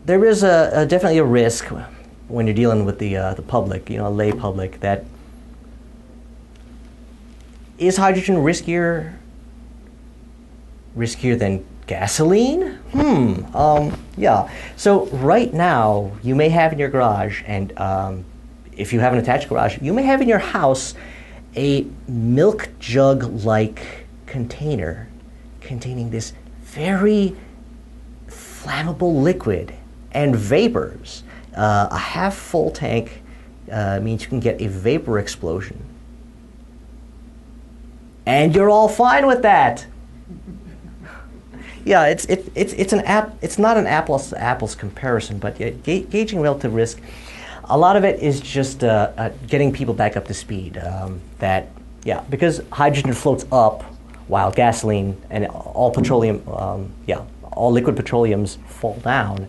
There is definitely a risk when you're dealing with the public, lay public, that is hydrogen riskier than gasoline? Yeah. So right now, you may have in your garage, and if you have an attached garage, you may have in your house a milk jug-like container containing this very flammable liquid and vapors. A half-full tank means you can get a vapor explosion. And you're all fine with that. Yeah, it's not an apples to apples comparison, but gauging relative risk, a lot of it is just getting people back up to speed. Because hydrogen floats up while gasoline and all petroleum, all liquid petroleums fall down.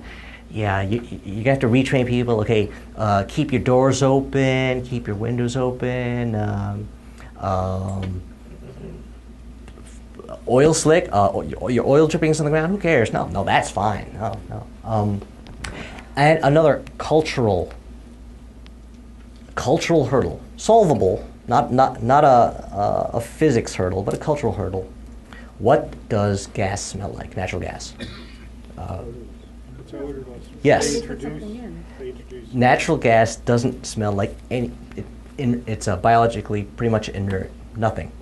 Yeah, you have to retrain people. Okay, keep your doors open, keep your windows open. Oil slick, your oil drippings on the ground. Who cares? No, that's fine. No. And another cultural hurdle, solvable. Not a physics hurdle, but a cultural hurdle. What does gas smell like? Natural gas. Yes. Natural gas doesn't smell like any. It's biologically pretty much inert. Nothing.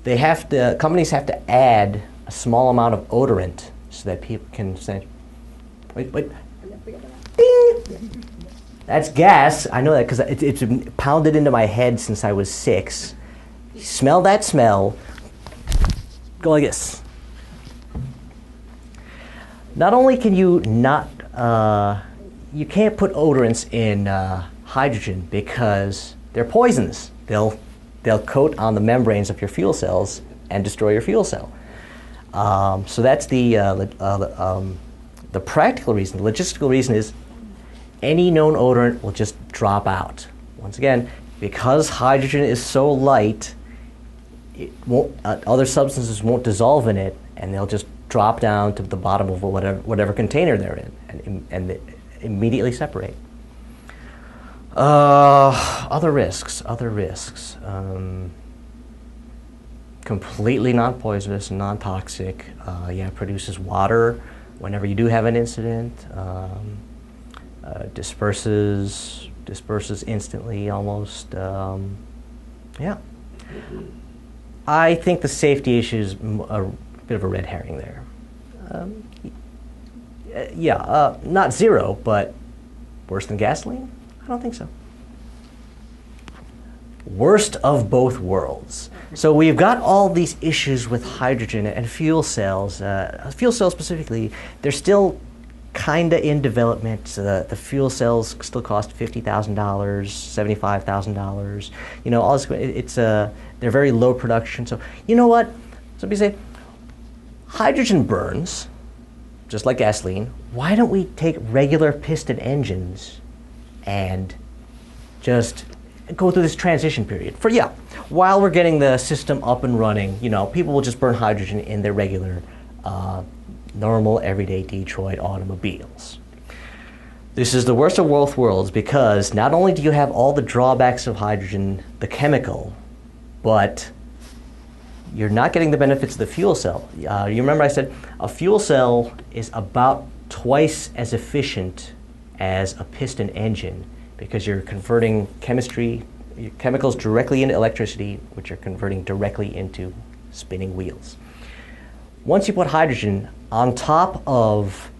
Companies have to add a small amount of odorant so that people can say, wait, ding! That's gas. I know that because it's been pounded into my head since I was 6. Smell that smell. Go like this. Not only can you you can't put odorants in hydrogen because they're poisons. They'll coat on the membranes of your fuel cells and destroy your fuel cell. So that's the practical reason. The logistical reason is any known odorant will just drop out. Once again, because hydrogen is so light, other substances won't dissolve in it, and they'll just drop down to the bottom of whatever container they're in, and they immediately separate. Other risks. Completely non-poisonous, non-toxic. Produces water whenever you do have an incident. Disperses instantly almost. I think the safety issue is a bit of a red herring there. Not zero, but worse than gasoline? I don't think so. Worst of both worlds. So we've got all these issues with hydrogen and fuel cells. Fuel cells specifically, they're still kind of in development. The fuel cells still cost $50,000, $75,000. All this, they're very low production. So you know what? So we say, hydrogen burns, just like gasoline. Why don't we take regular piston engines and just go through this transition period while we're getting the system up and running? People will just burn hydrogen in their regular, normal, everyday Detroit automobiles. This is the worst of both worlds because not only do you have all the drawbacks of hydrogen, the chemical, but you're not getting the benefits of the fuel cell. You remember I said a fuel cell is about twice as efficient as a piston engine because you're converting chemicals directly into electricity, which are converting directly into spinning wheels. Once you put hydrogen on top of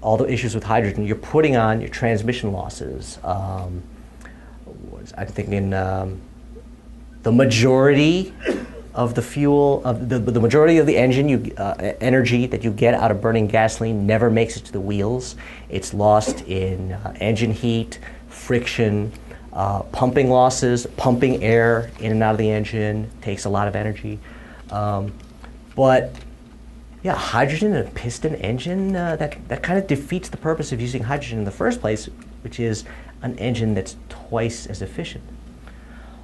all the issues with hydrogen, you're putting on your transmission losses. I'm thinking the majority of the fuel, the majority of the engine energy that you get out of burning gasoline never makes it to the wheels. It's lost in engine heat, friction, pumping losses. Pumping air in and out of the engine takes a lot of energy. But Yeah, hydrogen in a piston engine, that kind of defeats the purpose of using hydrogen in the first place, which is an engine that's twice as efficient.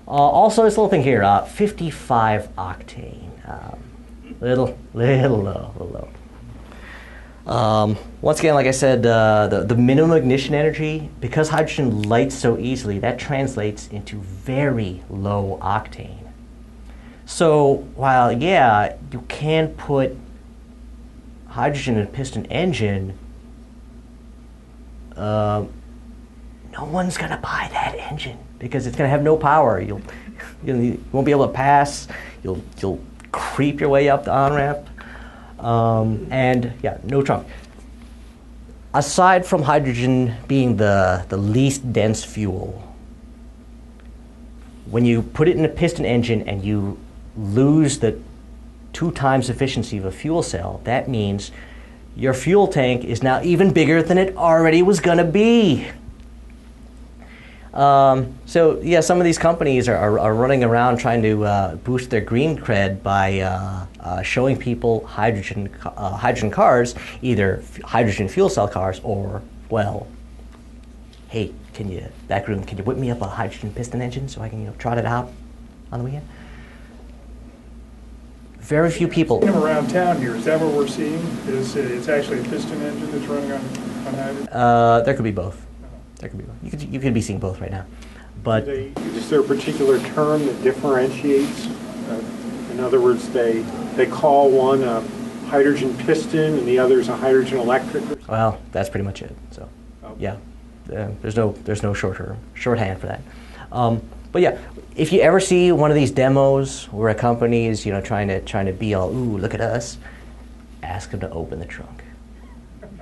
Also, this little thing here, 55 octane. Little low. Once again, like I said, the minimum ignition energy, because hydrogen lights so easily, that translates into very low octane. So while, yeah, you can put hydrogen in a piston engine, no one's going to buy that engine because it's going to have no power. You won't be able to pass. You'll creep your way up the on-ramp. And yeah, no trunk. Aside from hydrogen being the least dense fuel, when you put it in a piston engine and you lose the 2 times efficiency of a fuel cell, that means your fuel tank is now even bigger than it already was going to be. So yeah, some of these companies are running around trying to boost their green cred by showing people hydrogen cars, either hydrogen fuel cell cars or, well, hey, backroom, can you whip me up a hydrogen piston engine so I can trot it out on the weekend? Very few people. Them around town here, is that what we're seeing? It's actually a piston engine that's running on hydrogen? There could be both. There could be both. You could be seeing both right now, but is there a particular term that differentiates? In other words, they call one a hydrogen piston and the other is a hydrogen electric. Well, that's pretty much it. So, okay. Yeah, there's no shorthand for that. But yeah, if you ever see one of these demos where a company is trying to be all, ooh, look at us, ask them to open the trunk.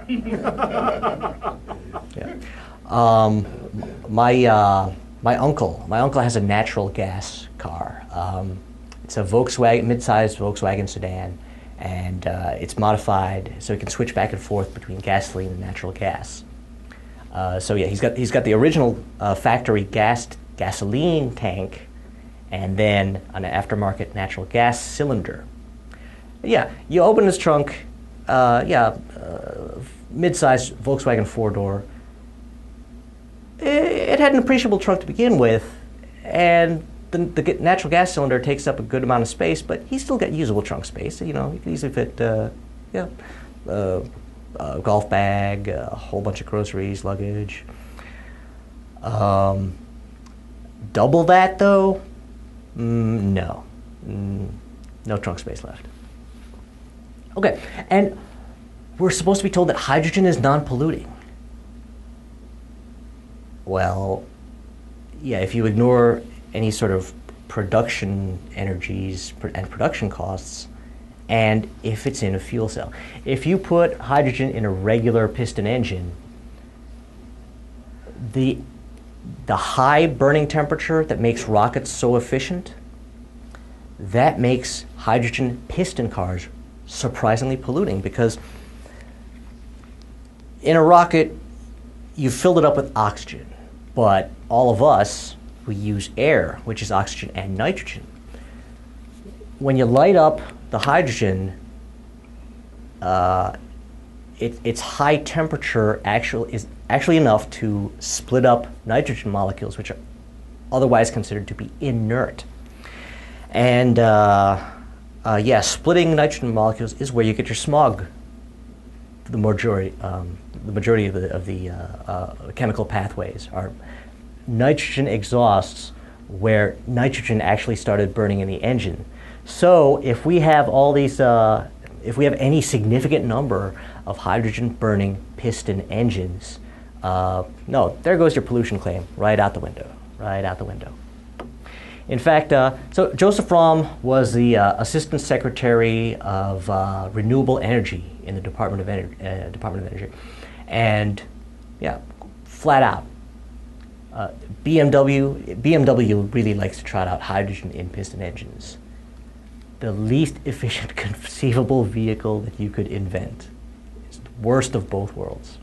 Yeah. My uncle has a natural gas car. It's a Volkswagen, mid-sized Volkswagen sedan, and it's modified so he can switch back and forth between gasoline and natural gas. So yeah, he's got the original factory gasoline tank, and then an aftermarket natural gas cylinder. Yeah, you open his trunk. Mid-sized Volkswagen 4-door. It had an appreciable trunk to begin with, and the natural gas cylinder takes up a good amount of space, but he's still got usable trunk space. You can easily fit, a golf bag, a whole bunch of groceries, luggage. Double that though? No. No trunk space left. Okay, and we're supposed to be told that hydrogen is non-polluting. Well, yeah, if you ignore any sort of production energies and production costs, and if it's in a fuel cell. If you put hydrogen in a regular piston engine, the high burning temperature that makes rockets so efficient, that makes hydrogen piston cars surprisingly polluting, because in a rocket, you filled it up with oxygen, but all of us, we use air, which is oxygen and nitrogen. When you light up the hydrogen, its high temperature is actually enough to split up nitrogen molecules, which are otherwise considered to be inert. And splitting nitrogen molecules is where you get your smog. The majority of the chemical pathways are nitrogen exhausts, where nitrogen actually started burning in the engine. So if we have all these, if we have any significant number of hydrogen burning piston engines, no, there goes your pollution claim right out the window, right out the window. In fact, so Joseph Romm was the Assistant Secretary of Renewable Energy in the Department of Energy, and yeah, flat out, BMW really likes to trot out hydrogen in piston engines. The least efficient conceivable vehicle that you could invent. It's the worst of both worlds.